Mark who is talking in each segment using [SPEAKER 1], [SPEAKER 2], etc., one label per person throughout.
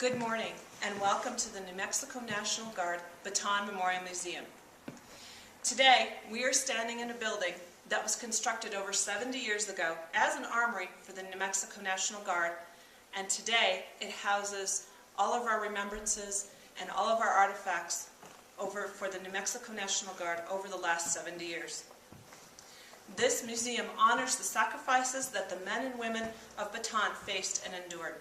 [SPEAKER 1] Good morning and welcome to the New Mexico National Guard Bataan Memorial Museum. Today we are standing in a building that was constructed over 70 years ago as an armory for the New Mexico National Guard, and today it houses all of our remembrances and all of our artifacts for the New Mexico National Guard over the last 70 years. This museum honors the sacrifices that the men and women of Bataan faced and endured.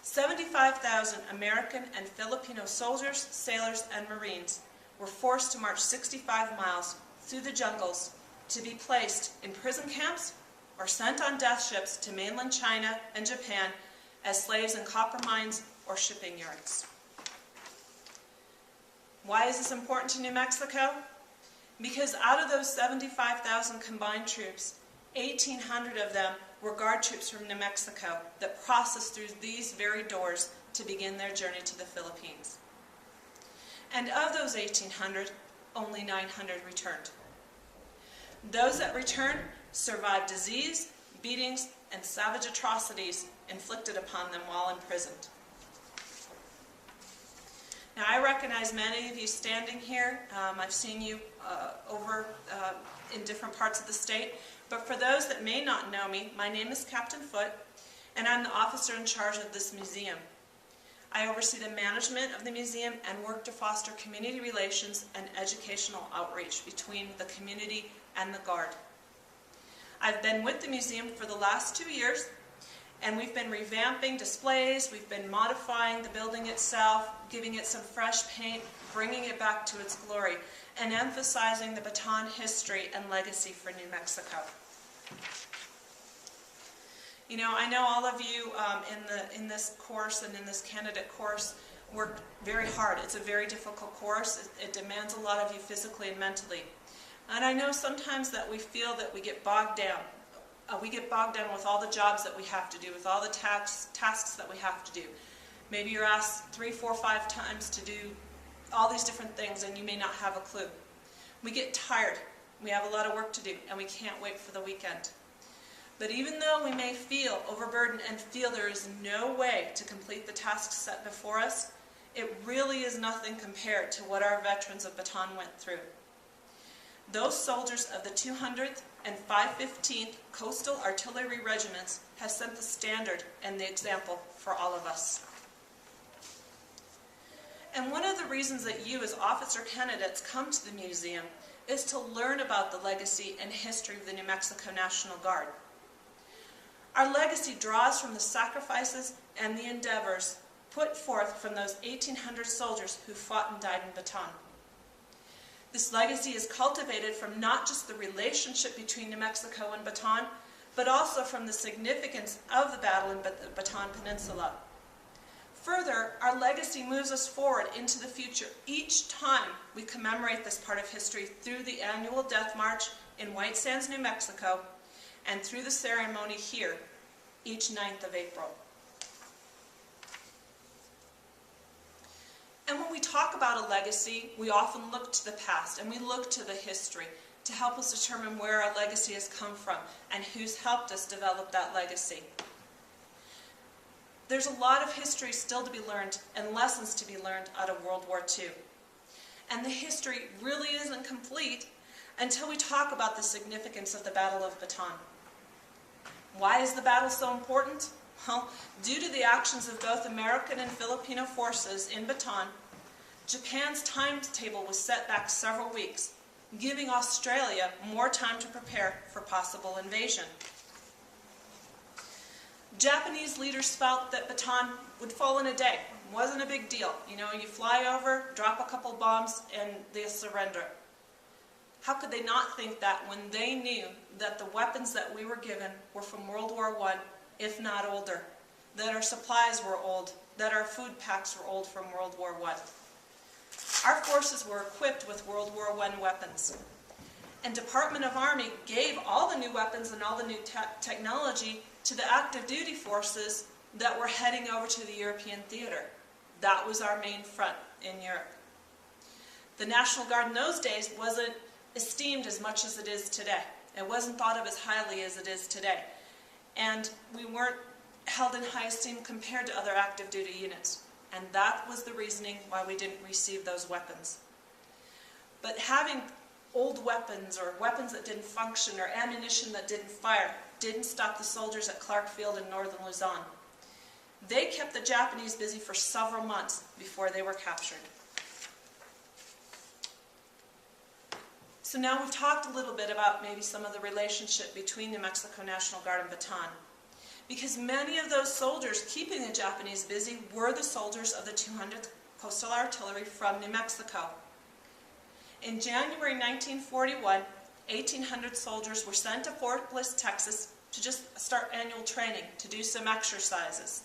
[SPEAKER 1] 75,000 American and Filipino soldiers, sailors, and Marines were forced to march 65 miles through the jungles to be placed in prison camps or sent on death ships to mainland China and Japan as slaves in copper mines or shipping yards. Why is this important to New Mexico? Because out of those 75,000 combined troops, 1,800 of them were Guard troops from New Mexico that processed through these very doors to begin their journey to the Philippines. And of those 1,800, only 900 returned. Those that returned survived disease, beatings, and savage atrocities inflicted upon them while imprisoned. Now, I recognize many of you standing here. I've seen you over in different parts of the state. But for those that may not know me, my name is Captain Foote, and I'm the officer in charge of this museum. I oversee the management of the museum and work to foster community relations and educational outreach between the community and the Guard. I've been with the museum for the last 2 years, and we've been revamping displays, we've been modifying the building itself, giving it some fresh paint, bringing it back to its glory, and emphasizing the Bataan history and legacy for New Mexico. You know, I know all of you in this course and in this candidate course work very hard. It's a very difficult course. It demands a lot of you physically and mentally. And I know sometimes that we feel that we get bogged down. We get bogged down with all the jobs that we have to do, with all the tasks that we have to do. Maybe you're asked 3, 4, 5 times to do all these different things and you may not have a clue. We get tired. We have a lot of work to do and we can't wait for the weekend. But even though we may feel overburdened and feel there is no way to complete the tasks set before us, it really is nothing compared to what our veterans of Bataan went through. Those soldiers of the 200th and 515th Coastal Artillery Regiments have set the standard and the example for all of us. And one of the reasons that you as officer candidates come to the museum is to learn about the legacy and history of the New Mexico National Guard. Our legacy draws from the sacrifices and the endeavors put forth from those 1,800 soldiers who fought and died in Bataan. This legacy is cultivated from not just the relationship between New Mexico and Bataan, but also from the significance of the battle in the Bataan Peninsula. Further, our legacy moves us forward into the future each time we commemorate this part of history through the annual Death March in White Sands, New Mexico, and through the ceremony here each 9th of April. And when we talk about a legacy, we often look to the past and we look to the history to help us determine where our legacy has come from and who's helped us develop that legacy. There's a lot of history still to be learned and lessons to be learned out of World War II. And the history really isn't complete until we talk about the significance of the Battle of Bataan. Why is the battle so important? Well, due to the actions of both American and Filipino forces in Bataan, Japan's timetable was set back several weeks, giving Australia more time to prepare for possible invasion. Japanese leaders felt that Bataan would fall in a day. It wasn't a big deal. You know, you fly over, drop a couple bombs, and they'll surrender. How could they not think that when they knew that the weapons that we were given were from World War I, if not older, that our supplies were old, that our food packs were old from World War I. Our forces were equipped with World War I weapons. And Department of Army gave all the new weapons and all the new technology to the active duty forces that were heading over to the European theater. That was our main front in Europe. The National Guard in those days wasn't esteemed as much as it is today. It wasn't thought of as highly as it is today. And we weren't held in high esteem compared to other active duty units. And that was the reasoning why we didn't receive those weapons. But having old weapons or weapons that didn't function or ammunition that didn't fire didn't stop the soldiers at Clark Field in northern Luzon. They kept the Japanese busy for several months before they were captured. So now we've talked a little bit about maybe some of the relationship between New Mexico National Guard and Bataan. Because many of those soldiers keeping the Japanese busy were the soldiers of the 200th Coastal Artillery from New Mexico. In January 1941, 1,800 soldiers were sent to Fort Bliss, Texas to just start annual training, to do some exercises.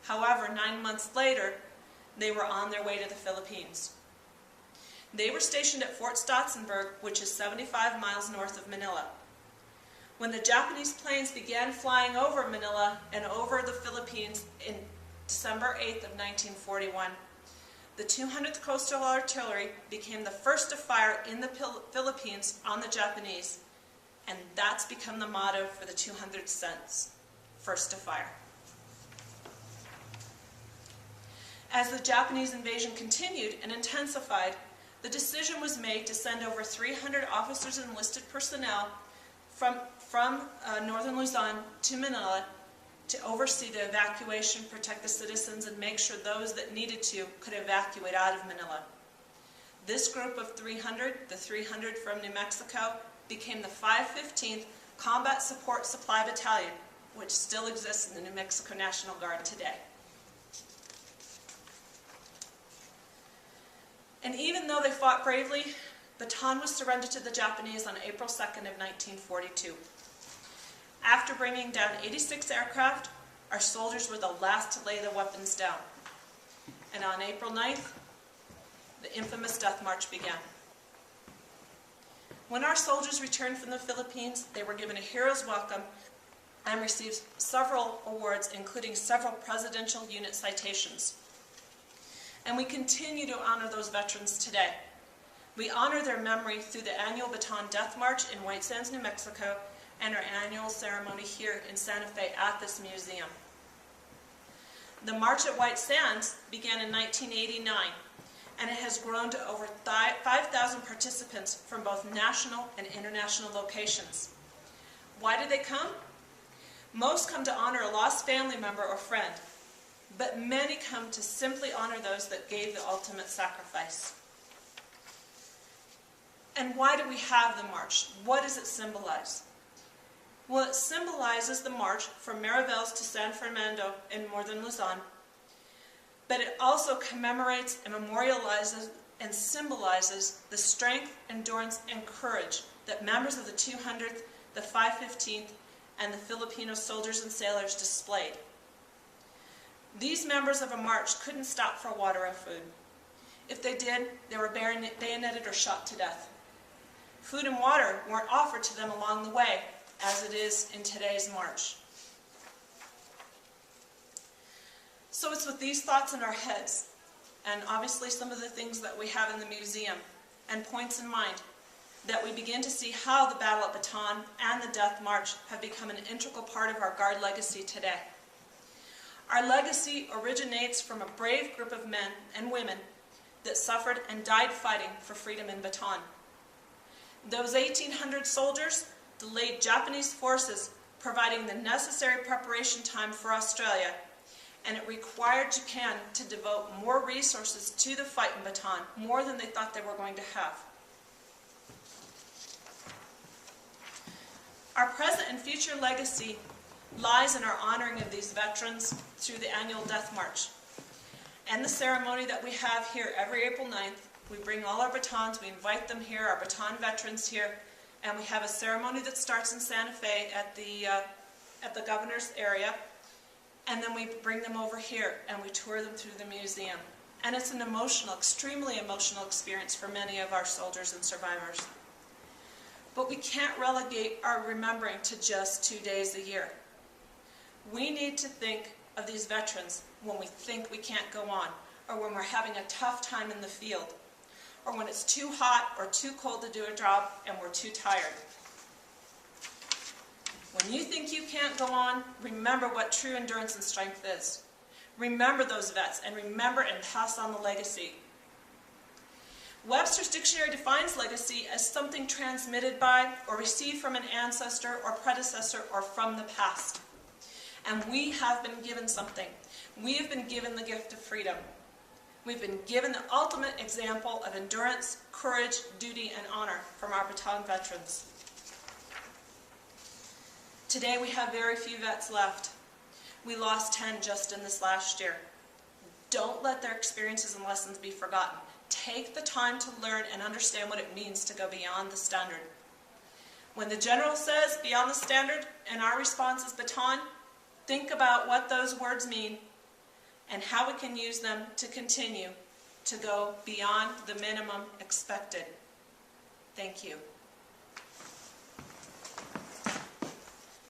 [SPEAKER 1] However, 9 months later, they were on their way to the Philippines. They were stationed at Fort Stotsenburg, which is 75 miles north of Manila. When the Japanese planes began flying over Manila and over the Philippines in December 8th of 1941, the 200th Coastal Artillery became the first to fire in the Philippines on the Japanese, and that's become the motto for the 200th cents, first to fire. As the Japanese invasion continued and intensified, the decision was made to send over 300 officers and enlisted personnel from northern Luzon to Manila to oversee the evacuation, protect the citizens, and make sure those that needed to could evacuate out of Manila. This group of 300, the 300 from New Mexico, became the 515th Combat Support Supply Battalion, which still exists in the New Mexico National Guard today. And even though they fought bravely, Bataan was surrendered to the Japanese on April 2nd of 1942. After bringing down 86 aircraft, our soldiers were the last to lay the weapons down. And on April 9th, the infamous death march began. When our soldiers returned from the Philippines, they were given a hero's welcome and received several awards, including several presidential unit citations. And we continue to honor those veterans today. We honor their memory through the annual Bataan Death March in White Sands, New Mexico, and our annual ceremony here in Santa Fe at this museum. The March at White Sands began in 1989, and it has grown to over 5,000 participants from both national and international locations. Why did they come? Most come to honor a lost family member or friend, but many come to simply honor those that gave the ultimate sacrifice. And why do we have the march? What does it symbolize? Well, it symbolizes the march from Mariveles to San Fernando in northern Luzon, but it also commemorates and memorializes and symbolizes the strength, endurance, and courage that members of the 200th, the 515th, and the Filipino soldiers and sailors displayed. These members of a march couldn't stop for water or food. If they did, they were bayoneted or shot to death. Food and water weren't offered to them along the way, as it is in today's march. So it's with these thoughts in our heads, and obviously some of the things that we have in the museum, and points in mind, that we begin to see how the Battle at Bataan and the Death March have become an integral part of our Guard legacy today. Our legacy originates from a brave group of men and women that suffered and died fighting for freedom in Bataan. Those 1,800 soldiers delayed Japanese forces, providing the necessary preparation time for Australia, and it required Japan to devote more resources to the fight in Bataan, more than they thought they were going to have. Our present and future legacy lies in our honoring of these veterans through the annual Death March and the ceremony that we have here every April 9th. We bring all our batons, we invite them here, our Bataan veterans here, and we have a ceremony that starts in Santa Fe at the governor's area, and then we bring them over here and we tour them through the museum. And it's an emotional, extremely emotional experience for many of our soldiers and survivors. But we can't relegate our remembering to just 2 days a year. We need to think of these veterans when we think we can't go on, or when we're having a tough time in the field, or when it's too hot or too cold to do a job and we're too tired. When you think you can't go on, remember what true endurance and strength is. Remember those vets and remember and pass on the legacy. Webster's dictionary defines legacy as something transmitted by or received from an ancestor or predecessor or from the past. And we have been given something. We have been given the gift of freedom. We've been given the ultimate example of endurance, courage, duty, and honor from our Bataan veterans. Today we have very few vets left. We lost 10 just in this last year. Don't let their experiences and lessons be forgotten. Take the time to learn and understand what it means to go beyond the standard. When the general says beyond the standard and our response is Bataan, think about what those words mean and how we can use them to continue to go beyond the minimum expected. Thank you.